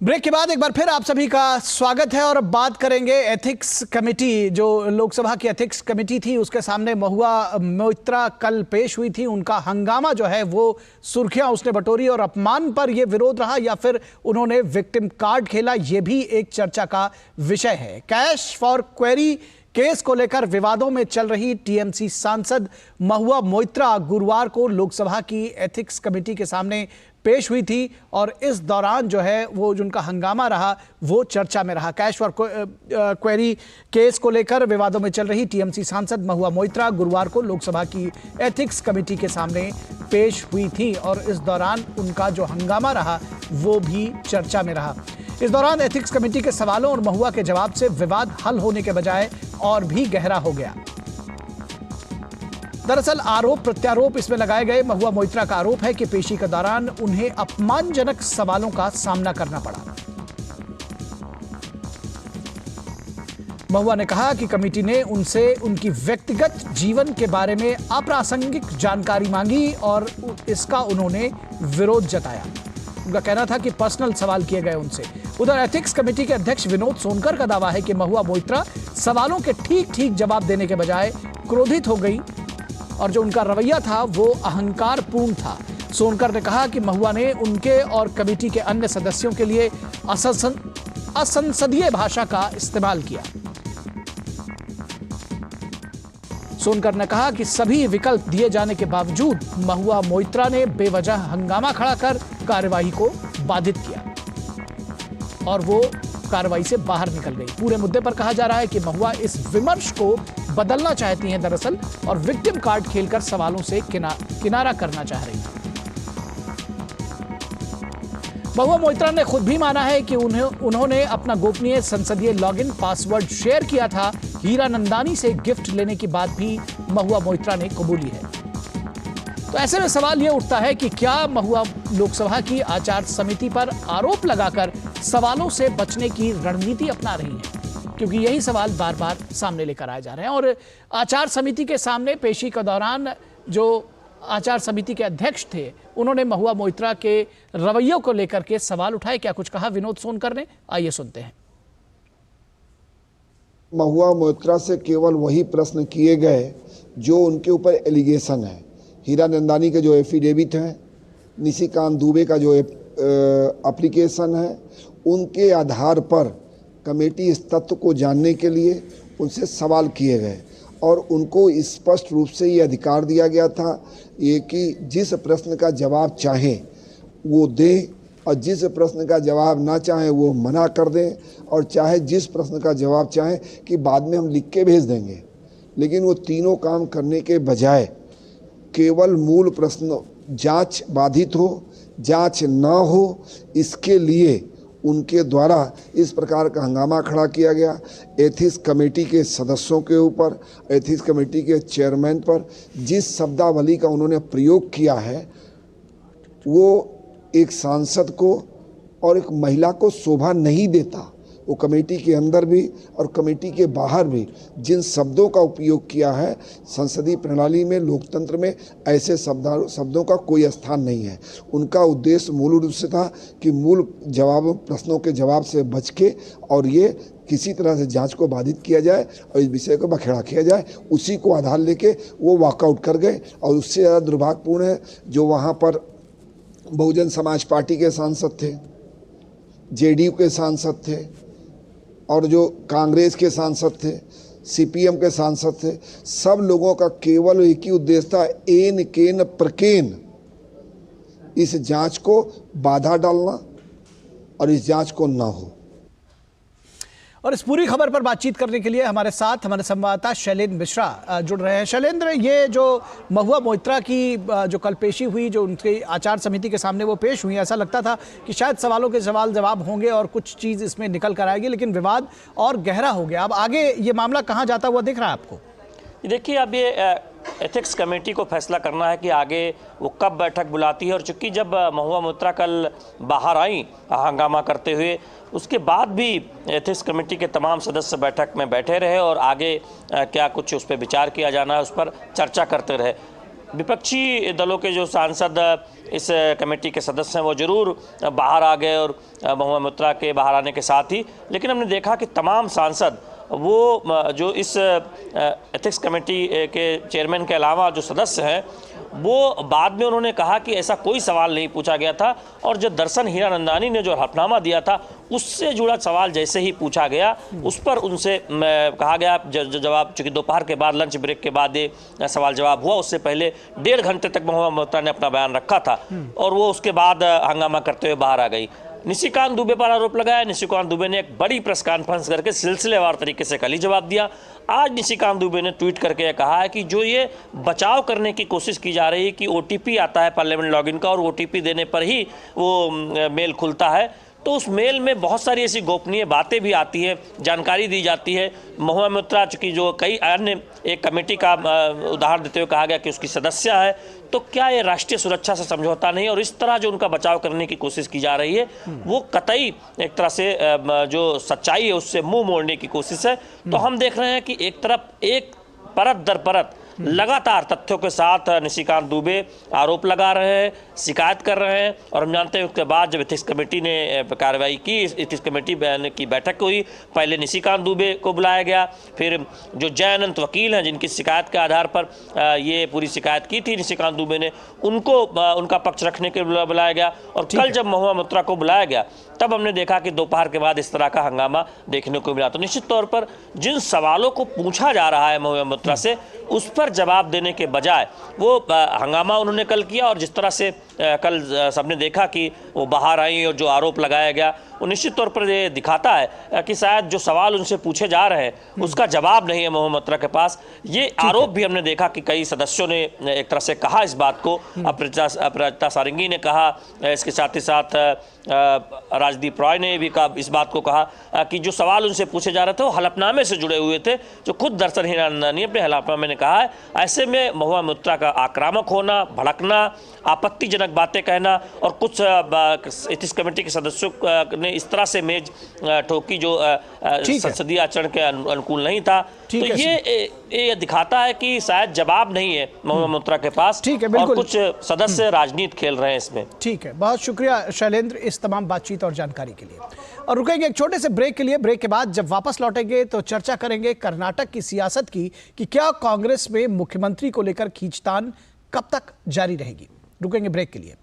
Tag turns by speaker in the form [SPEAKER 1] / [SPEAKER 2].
[SPEAKER 1] Break के बाद एक बार फिर आप सभी का स्वागत है और अब बात करेंगे एथिक्स कमेटी। जो लोकसभा की एथिक्स कमेटी थी उसके सामने महुआ मोइत्रा कल पेश हुई थी। उनका हंगामा जो है वो सुर्खियां उसने बटोरी और अपमान पर यह विरोध रहा या फिर उन्होंने विक्टिम कार्ड खेला, यह भी एक चर्चा का विषय है। कैश फॉर क्वेरी केस को लेकर विवादों में चल रही टीएमसी सांसद महुआ मोइत्रा गुरुवार को लोकसभा की एथिक्स कमेटी के सामने पेश हुई थी और इस दौरान जो है वो जिनका हंगामा रहा वो चर्चा में रहा। कैश फॉर क्वेरी केस को लेकर विवादों में चल रही टीएमसी सांसद महुआ मोइत्रा गुरुवार को लोकसभा की एथिक्स कमेटी के सामने पेश हुई थी और इस दौरान उनका जो हंगामा रहा वो भी चर्चा में रहा। इस दौरान एथिक्स कमेटी के सवालों और महुआ के जवाब से विवाद हल होने के बजाय और भी गहरा हो गया। दरअसल आरोप प्रत्यारोप इसमें लगाए गए। महुआ मोइत्रा का आरोप है कि पेशी के दौरान उन्हें अपमानजनक सवालों का सामना करना पड़ा। महुआ ने कहा कि कमेटी ने उनसे उनकी व्यक्तिगत जीवन के बारे में अप्रासंगिक जानकारी मांगी और इसका उन्होंने विरोध जताया। उनका कहना था कि पर्सनल सवाल किए गए उनसे। उधर एथिक्स कमेटी के अध्यक्ष विनोद सोनकर का दावा है कि महुआ मोइत्रा सवालों के ठीक जवाब देने के बजाय क्रोधित हो गई और जो उनका रवैया था वो अहंकारपूर्ण था। सोनकर ने कहा कि महुआ ने उनके और कमेटी के अन्य सदस्यों के लिए असंसदीय भाषा का इस्तेमाल किया। सोनकर ने कहा कि सभी विकल्प दिए जाने के बावजूद महुआ मोइत्रा ने बेवजह हंगामा खड़ा कर कार्यवाही को बाधित किया और वो कार्रवाई से बाहर निकल गई। पूरे मुद्दे पर कहा जा रहा है कि महुआ इस विमर्श को बदलना चाहती हैं दरअसल और विक्टिम कार्ड खेलकर सवालों से किनारा करना चाह रही हैं। महुआ मोइत्रा ने खुद भी माना है कि उन्होंने अपना गोपनीय संसदीय लॉगिन पासवर्ड शेयर किया था। हीरानंदानी से गिफ्ट लेने की बात भी महुआ मोइत्रा ने कबूली है। तो ऐसे में सवाल यह उठता है कि क्या महुआ लोकसभा की आचार समिति पर आरोप लगाकर सवालों से बचने की रणनीति अपना रही हैं, क्योंकि यही सवाल बार बार सामने लेकर आए जा रहे हैं। और आचार समिति के सामने पेशी के दौरान जो आचार समिति के अध्यक्ष थे उन्होंने महुआ मोइत्रा के रवैयों को लेकर के सवाल उठाए। क्या कुछ कहा विनोद सोनकर ने, आइए सुनते हैं।
[SPEAKER 2] महुआ मोइत्रा से केवल वही प्रश्न किए गए जो उनके ऊपर एलिगेशन है। हीरानंदानी के जो एफिडेविट हैं, निशिकांत दुबे का जो एप्लीकेशन है, उनके आधार पर कमेटी इस तथ्य को जानने के लिए उनसे सवाल किए गए और उनको स्पष्ट रूप से ये अधिकार दिया गया था ये कि जिस प्रश्न का जवाब चाहें वो दें और जिस प्रश्न का जवाब ना चाहें वो मना कर दें और चाहे जिस प्रश्न का जवाब चाहें कि बाद में हम लिख के भेज देंगे। लेकिन वो तीनों काम करने के बजाय केवल मूल प्रश्न जांच बाधित हो, जांच ना हो, इसके लिए उनके द्वारा इस प्रकार का हंगामा खड़ा किया गया। एथिक्स कमेटी के सदस्यों के ऊपर, एथिक्स कमेटी के चेयरमैन पर जिस शब्दावली का उन्होंने प्रयोग किया है वो एक सांसद को और एक महिला को शोभा नहीं देता। वो कमेटी के अंदर भी और कमेटी के बाहर भी जिन शब्दों का उपयोग किया है, संसदीय प्रणाली में, लोकतंत्र में ऐसे शब्दों का कोई स्थान नहीं है। उनका उद्देश्य मूल रूप से था कि मूल प्रश्नों के जवाब से बच के और ये किसी तरह से जांच को बाधित किया जाए और इस विषय को बखेड़ा किया जाए, उसी को आधार लेके वो वॉकआउट कर गए। और उससे ज़्यादा दुर्भाग्यपूर्ण है जो वहाँ पर बहुजन समाज पार्टी के सांसद थे, जेडीयू के सांसद थे और जो कांग्रेस के सांसद थे, सीपीएम के सांसद थे, सब लोगों का केवल एक ही उद्देश्य था, एन केन प्रकेन इस जांच को बाधा डालना और इस जांच को ना हो।
[SPEAKER 1] और इस पूरी खबर पर बातचीत करने के लिए हमारे साथ हमारे संवाददाता शैलेंद्र मिश्रा जुड़ रहे हैं। शैलेंद्र, ये जो महुआ मोइत्रा की जो कल पेशी हुई, जो उनके आचार समिति के सामने वो पेश हुई, ऐसा लगता था कि शायद सवालों के सवाल जवाब होंगे और कुछ चीज़ इसमें निकल कर आएगी, लेकिन विवाद और गहरा हो गया। अब आगे ये मामला कहाँ जाता हुआ दिख रहा है आपको?
[SPEAKER 3] देखिए, अब ये एथिक्स कमेटी को फैसला करना है कि आगे वो कब बैठक बुलाती है। और चूंकि जब महुआ मोइत्रा कल बाहर आई हंगामा करते हुए, उसके बाद भी एथिक्स कमेटी के तमाम सदस्य बैठक में बैठे रहे और आगे क्या कुछ उस पर विचार किया जाना है उस पर चर्चा करते रहे। विपक्षी दलों के जो सांसद इस कमेटी के सदस्य हैं वो जरूर बाहर आ गए और महुआ मोइत्रा के बाहर आने के साथ ही, लेकिन हमने देखा कि तमाम सांसद वो जो इस एथिक्स कमेटी के चेयरमैन के अलावा जो सदस्य हैं वो बाद में उन्होंने कहा कि ऐसा कोई सवाल नहीं पूछा गया था, और जो दर्शन हीरानंदानी ने जो हलफनामा दिया था उससे जुड़ा सवाल जैसे ही पूछा गया उस पर उनसे कहा गया जवाब, चूँकि दोपहर के बाद लंच ब्रेक के बाद ये सवाल जवाब हुआ, उससे पहले 1.5 घंटे तक महुआ मोइत्रा ने अपना बयान रखा था और वो उसके बाद हंगामा करते हुए बाहर आ गई। निशिकांत दुबे पर आरोप लगाया। निशिकांत दुबे ने एक बड़ी प्रेस कॉन्फ्रेंस करके सिलसिलेवार तरीके से कल ही जवाब दिया। आज निशिकांत दुबे ने ट्वीट करके कहा है कि जो ये बचाव करने की कोशिश की जा रही है कि ओटीपी आता है पार्लियामेंट लॉगिन का और ओटीपी देने पर ही वो मेल खुलता है, तो उस मेल में बहुत सारी ऐसी गोपनीय बातें भी आती हैं, जानकारी दी जाती है। महुआ मोइत्रा चूँकि जो कई अन्य एक कमेटी का उदाहरण देते हुए कहा गया कि उसकी सदस्य है, तो क्या ये राष्ट्रीय सुरक्षा से समझौता नहीं, और इस तरह जो उनका बचाव करने की कोशिश की जा रही है वो कतई एक तरह से जो सच्चाई है उससे मुंह मोड़ने की कोशिश है। तो हम देख रहे हैं कि एक तरफ एक परत दर परत लगातार तथ्यों के साथ निशिकांत दुबे आरोप लगा रहे हैं, शिकायत कर रहे हैं, और हम जानते हैं उसके बाद जब एथिक्स कमेटी ने कार्रवाई की, एथिक्स कमेटी की बैठक हुई, पहले निशिकांत दुबे को बुलाया गया, फिर जो जय अनंत वकील हैं जिनकी शिकायत के आधार पर ये पूरी शिकायत की थी निशिकांत दुबे ने, उनको उनका पक्ष रखने के लिए बुलाया गया, और कल जब महुआ मोइत्रा को बुलाया गया तब हमने देखा कि दोपहर के बाद इस तरह का हंगामा देखने को मिला। तो निश्चित तौर पर जिन सवालों को पूछा जा रहा है महुआ मोइत्रा से उस पर जवाब देने के बजाय वो हंगामा उन्होंने कल किया, और जिस तरह से कल सबने देखा कि वो बाहर आई और जो आरोप लगाया गया वो निश्चित तौर पर ये दिखाता है कि शायद जो सवाल उनसे पूछे जा रहे हैं उसका जवाब नहीं है महुआ मोइत्रा के पास। ये आरोप भी हमने देखा कि कई सदस्यों ने एक तरह से कहा इस बात को। अपराजिता सारंगी ने कहा, इसके साथ ही साथ राजदीप रॉय ने भी इस बात को कहा कि जो सवाल उनसे पूछे जा रहे थे वो हलफनामे से जुड़े हुए थे, जो खुद दर्शन हीरानंदानी अपने हलफनामे ने कहा है। ऐसे में महुआ मोइत्रा का आक्रामक होना, भड़कना, आपत्तिजनक बातें कहना, और कुछ एथिक्स कमेटी के सदस्यों ने इस तरह से मेज ठोकी जो संसदीय आचरण के अनुकूल नहीं था, तो ये दिखाता है कि शायद जवाब नहीं है महुआ मोइत्रा के पास, और कुछ सदस्य राजनीति खेल रहे हैं इसमें।
[SPEAKER 1] ठीक है, बहुत शुक्रिया शैलेंद्र इस तमाम बातचीत और जानकारी के लिए। और रुकेंगे एक छोटे से ब्रेक के लिए। ब्रेक के बाद जब वापस लौटेंगे तो चर्चा करेंगे कर्नाटक की सियासत की कि क्या कांग्रेस में मुख्यमंत्री को लेकर खींचतान कब तक जारी रहेगी। रुकेंगे ब्रेक के लिए।